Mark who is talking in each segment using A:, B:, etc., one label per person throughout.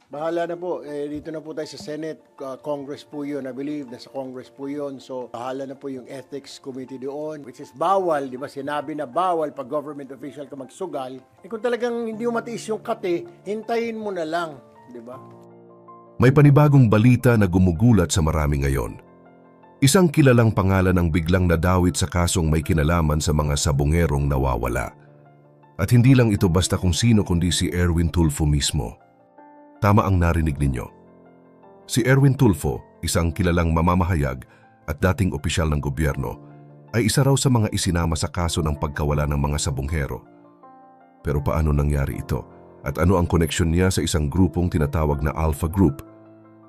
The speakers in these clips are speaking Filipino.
A: Bahala na po. Dito na po tayo sa Senate, Congress po yun. I believe nasa Congress po yun. So, bahala na po yung Ethics Committee doon, which is bawal, di ba? Sinabi na bawal pag government official ka magsugal. Kung talagang hindi mo matiis yung kate, hintayin mo na lang, di ba?
B: May panibagong balita na gumugulat sa marami ngayon. Isang kilalang pangalan ang biglang nadawit sa kasong may kinalaman sa mga sabongerong nawawala. At hindi lang ito basta kung sino kundi si Erwin Tulfo mismo. Tama ang narinig ninyo. Si Erwin Tulfo, isang kilalang mamamahayag at dating opisyal ng gobyerno, ay isa raw sa mga isinama sa kaso ng pagkawala ng mga sabonghero. Pero paano nangyari ito? At ano ang koneksyon niya sa isang grupong tinatawag na Alpha Group?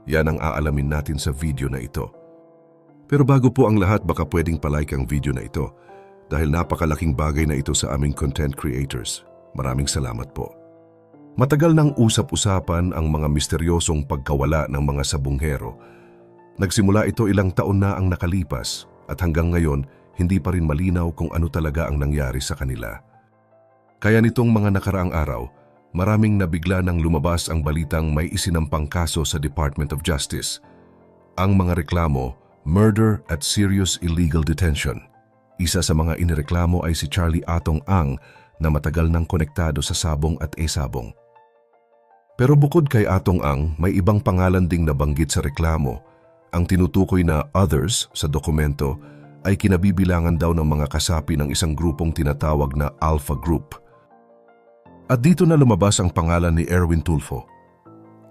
B: Yan ang aalamin natin sa video na ito. Pero bago po ang lahat, baka pwedeng palike ang video na ito dahil napakalaking bagay na ito sa aming content creators. Maraming salamat po. Matagal nang usap-usapan ang mga misteryosong pagkawala ng mga sabonghero. Nagsimula ito ilang taon na ang nakalipas at hanggang ngayon hindi pa rin malinaw kung ano talaga ang nangyari sa kanila. Kaya nitong mga nakaraang araw, maraming nabigla nang lumabas ang balitang may isinampang kaso sa Department of Justice. Ang mga reklamo, murder at serious illegal detention. Isa sa mga inireklamo ay si Charlie Atong Ang na matagal nang konektado sa sabong at e-sabong. Pero bukod kay Atong Ang, may ibang pangalan ding nabanggit sa reklamo. Ang tinutukoy na others sa dokumento ay kinabibilangan daw ng mga kasapi ng isang grupong tinatawag na Alpha Group. At dito na lumabas ang pangalan ni Erwin Tulfo.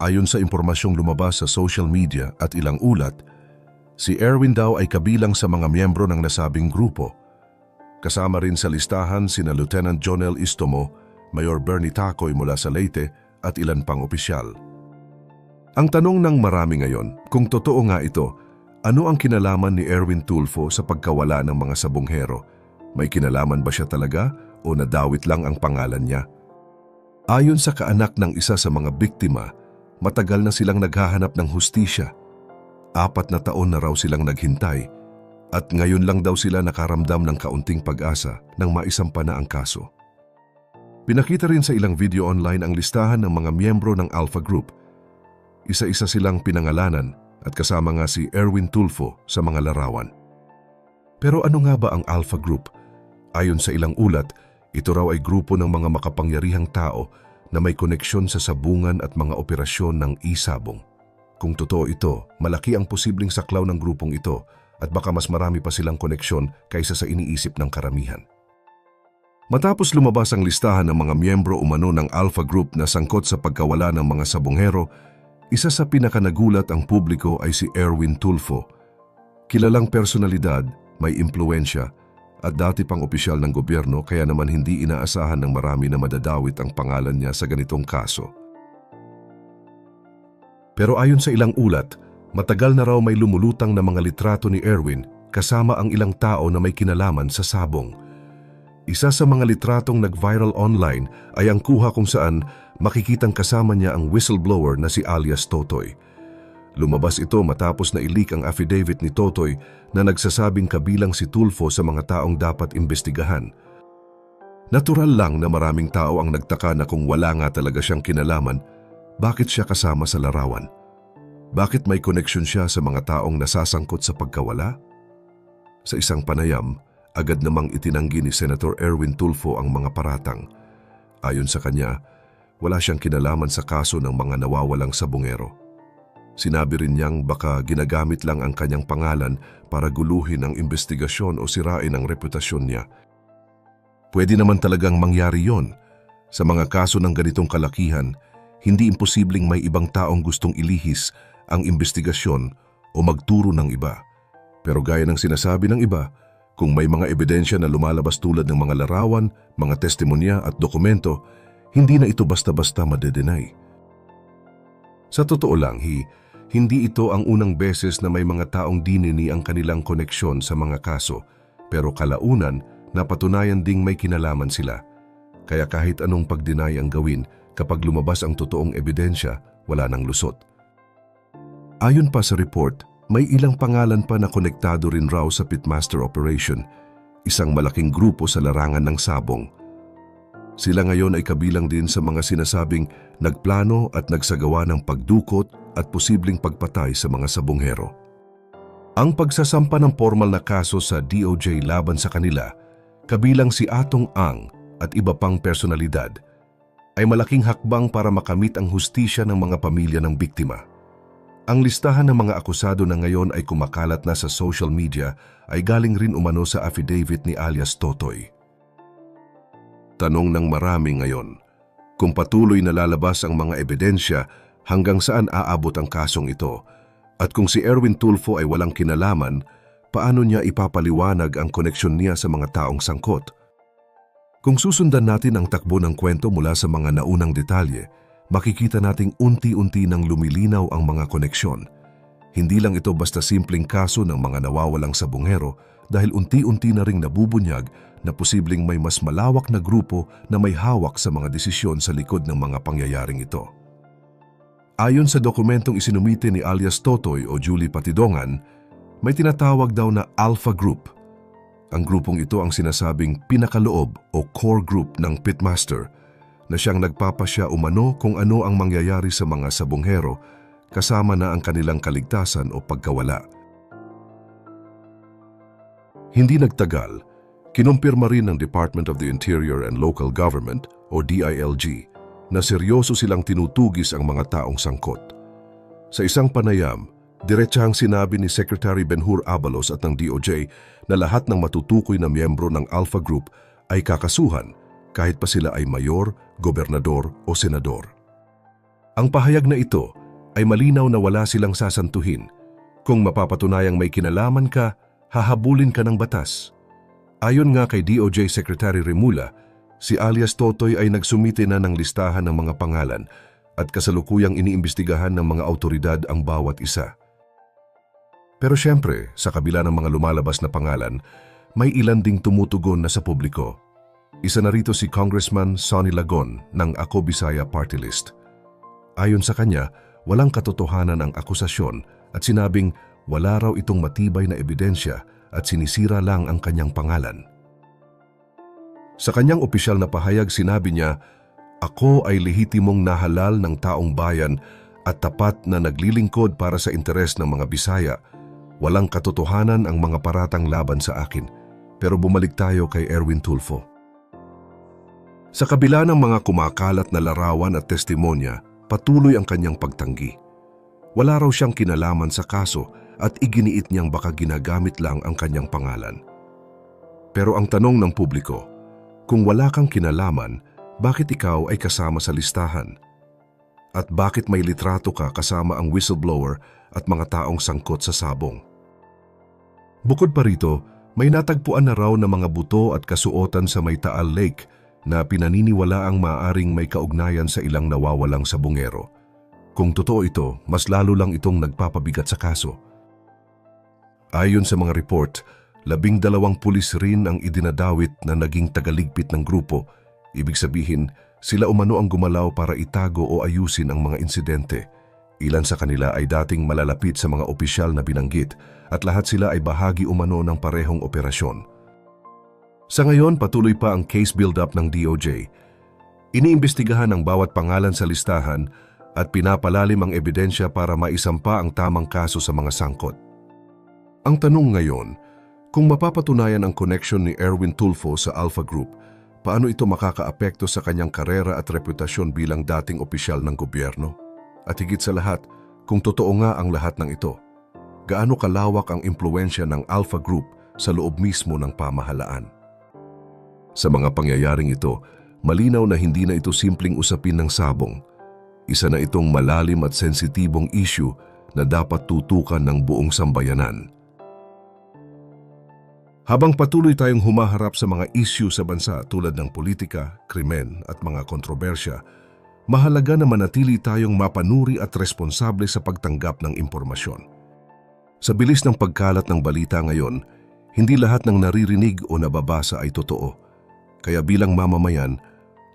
B: Ayon sa impormasyong lumabas sa social media at ilang ulat, si Erwin daw ay kabilang sa mga miyembro ng nasabing grupo. Kasama rin sa listahan sina Lieutenant Jonel Istomo, Mayor Bernie Tacoy mula sa Leyte at ilan pang opisyal. Ang tanong ng marami ngayon, kung totoo nga ito, ano ang kinalaman ni Erwin Tulfo sa pagkawala ng mga sabonghero? May kinalaman ba siya talaga o nadawit lang ang pangalan niya? Ayon sa kaanak ng isa sa mga biktima, matagal na silang naghahanap ng hustisya. 4 na taon na raw silang naghintay at ngayon lang daw sila nakaramdam ng kaunting pag-asa nang maisampa na ang kaso. Pinakita rin sa ilang video online ang listahan ng mga miyembro ng Alpha Group. Isa-isa silang pinangalanan at kasama nga si Erwin Tulfo sa mga larawan. Pero ano nga ba ang Alpha Group? Ayon sa ilang ulat, ito raw ay grupo ng mga makapangyarihang tao na may koneksyon sa sabungan at mga operasyon ng e-sabong. Kung totoo ito, malaki ang posibleng saklaw ng grupong ito at baka mas marami pa silang koneksyon kaysa sa iniisip ng karamihan. Matapos lumabas ang listahan ng mga miyembro umano ng Alpha Group na sangkot sa pagkawala ng mga sabonghero, isa sa pinakanagulat ang publiko ay si Erwin Tulfo. Kilalang personalidad, may impluensya at dati pang opisyal ng gobyerno kaya naman hindi inaasahan ng marami na madadawit ang pangalan niya sa ganitong kaso. Pero ayon sa ilang ulat, matagal na raw may lumulutang na mga litrato ni Erwin kasama ang ilang tao na may kinalaman sa sabong. Isa sa mga litratong nag-viral online ay ang kuha kung saan makikitang kasama niya ang whistleblower na si alias Totoy. Lumabas ito matapos na i-leak ang affidavit ni Totoy na nagsasabing kabilang si Tulfo sa mga taong dapat imbestigahan. Natural lang na maraming tao ang nagtaka na kung wala nga talaga siyang kinalaman, bakit siya kasama sa larawan? Bakit may koneksyon siya sa mga taong nasasangkot sa pagkawala? Sa isang panayam, agad namang itinanggi ni Senator Erwin Tulfo ang mga paratang. Ayon sa kanya, wala siyang kinalaman sa kaso ng mga nawawalang sabongero. Sinabi rin niyang baka ginagamit lang ang kanyang pangalan para guluhin ang investigasyon o sirain ang reputasyon niya. Pwede naman talagang mangyari yon. Sa mga kaso ng ganitong kalakihan, hindi imposibleng may ibang taong gustong ilihis ang investigasyon o magturo ng iba. Pero gaya ng sinasabi ng iba, kung may mga ebidensya na lumalabas tulad ng mga larawan, mga testimonya at dokumento, hindi na ito basta-basta madedenay. Sa totoo lang, hindi ito ang unang beses na may mga taong dinini ang kanilang koneksyon sa mga kaso, pero kalaunan, napatunayan ding may kinalaman sila. Kaya kahit anong pagdeny ang gawin, kapag lumabas ang totoong ebidensya, wala nang lusot. Ayon pa sa report, may ilang pangalan pa na konektado rin raw sa Pitmaster Operation, isang malaking grupo sa larangan ng sabong. Sila ngayon ay kabilang din sa mga sinasabing nagplano at nagsagawa ng pagdukot at posibleng pagpatay sa mga sabonghero. Ang pagsasampa ng formal na kaso sa DOJ laban sa kanila, kabilang si Atong Ang at iba pang personalidad, ay malaking hakbang para makamit ang hustisya ng mga pamilya ng biktima. Ang listahan ng mga akusado na ngayon ay kumakalat na sa social media ay galing rin umano sa affidavit ni alias Totoy. Tanong ng marami ngayon, kung patuloy na lalabas ang mga ebidensya, hanggang saan aabot ang kasong ito? At kung si Erwin Tulfo ay walang kinalaman, paano niya ipapaliwanag ang koneksyon niya sa mga taong sangkot? Kung susundan natin ang takbo ng kwento mula sa mga naunang detalye, makikita nating unti-unti nang lumilinaw ang mga koneksyon. Hindi lang ito basta simpleng kaso ng mga nawawalang sabonghero dahil unti-unti na ring nabubunyag na posibleng may mas malawak na grupo na may hawak sa mga desisyon sa likod ng mga pangyayaring ito. Ayon sa dokumentong isinumite ni alias Totoy o Julie Patidongan, may tinatawag daw na Alpha Group. Ang grupong ito ang sinasabing pinakaloob o core group ng Pitmaster na siyang nagpapasya umano kung ano ang mangyayari sa mga sabonghero kasama na ang kanilang kaligtasan o pagkawala. Hindi nagtagal, kinumpirma rin ng Department of the Interior and Local Government o DILG na seryoso silang tinutugis ang mga taong sangkot. Sa isang panayam, diretsahang sinabi ni Secretary Benhur Abalos at ng DOJ na lahat ng matutukoy na miyembro ng Alpha Group ay kakasuhan kahit pa sila ay mayor, gobernador o senador. Ang pahayag na ito ay malinaw na wala silang sasantuhin. Kung mapapatunayang may kinalaman ka, hahabulin ka ng batas. Ayon nga kay DOJ Secretary Remulla, si alias Totoy ay nagsumite na ng listahan ng mga pangalan at kasalukuyang iniimbestigahan ng mga awtoridad ang bawat isa. Pero syempre, sa kabila ng mga lumalabas na pangalan, may ilan ding tumutugon na sa publiko. Isa na rito si Congressman Sonny Lagon ng Ako Bisaya Party List. Ayon sa kanya, walang katotohanan ang akusasyon at sinabing wala raw itong matibay na ebidensya at sinisira lang ang kanyang pangalan. Sa kanyang opisyal na pahayag sinabi niya, "Ako ay lehitimong nahalal ng taong bayan at tapat na naglilingkod para sa interes ng mga Bisaya. Walang katotohanan ang mga paratang laban sa akin." Pero bumalik tayo kay Erwin Tulfo. Sa kabila ng mga kumakalat na larawan at testimonya, patuloy ang kanyang pagtanggi. Wala raw siyang kinalaman sa kaso at iginiit niyang baka ginagamit lang ang kanyang pangalan. Pero ang tanong ng publiko, kung wala kang kinalaman, bakit ikaw ay kasama sa listahan? At bakit may litrato ka kasama ang whistleblower at mga taong sangkot sa sabong? Bukod pa rito, may natagpuan na raw na mga buto at kasuotan sa May Taal Lake na pinaniniwala ang maaaring may kaugnayan sa ilang nawawalang sabongero. Kung totoo ito, mas lalo lang itong nagpapabigat sa kaso. Ayon sa mga report, 12 pulis rin ang idinadawit na naging tagaligpit ng grupo. Ibig sabihin, sila umano ang gumalaw para itago o ayusin ang mga insidente. Ilan sa kanila ay dating malalapit sa mga opisyal na binanggit at lahat sila ay bahagi umano ng parehong operasyon. Sa ngayon, patuloy pa ang case build-up ng DOJ. Iniimbestigahan ang bawat pangalan sa listahan at pinapalalim ang ebidensya para maisampa ang tamang kaso sa mga sangkot. Ang tanong ngayon, kung mapapatunayan ang connection ni Erwin Tulfo sa Alpha Group, paano ito makakaapekto sa kanyang karera at reputasyon bilang dating opisyal ng gobyerno? At higit sa lahat, kung totoo nga ang lahat ng ito, gaano kalawak ang impluwensya ng Alpha Group sa loob mismo ng pamahalaan? Sa mga pangyayaring ito, malinaw na hindi na ito simpleng usapin ng sabong. Isa na itong malalim at sensitibong issue na dapat tutukan ng buong sambayanan. Habang patuloy tayong humaharap sa mga issue sa bansa tulad ng politika, krimen at mga kontrobersya, mahalaga na manatili tayong mapanuri at responsable sa pagtanggap ng impormasyon. Sa bilis ng pagkalat ng balita ngayon, hindi lahat ng naririnig o nababasa ay totoo. Kaya bilang mamamayan,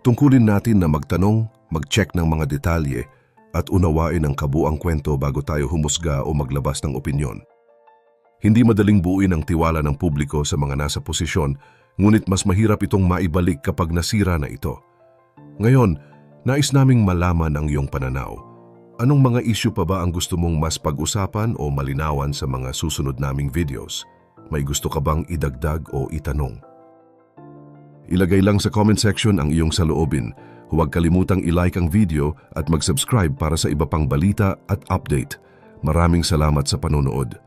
B: tungkulin natin na magtanong, mag-check ng mga detalye at unawain ang kabuang kwento bago tayo humusga o maglabas ng opinyon. Hindi madaling buuin ang tiwala ng publiko sa mga nasa posisyon, ngunit mas mahirap itong maibalik kapag nasira na ito. Ngayon, nais naming malaman ang iyong pananaw. Anong mga issue pa ba ang gusto mong mas pag-usapan o malinawan sa mga susunod naming videos? May gusto ka bang idagdag o itanong? Ilagay lang sa comment section ang iyong saloobin. Huwag kalimutang i-like ang video at mag-subscribe para sa iba pang balita at update. Maraming salamat sa panonood.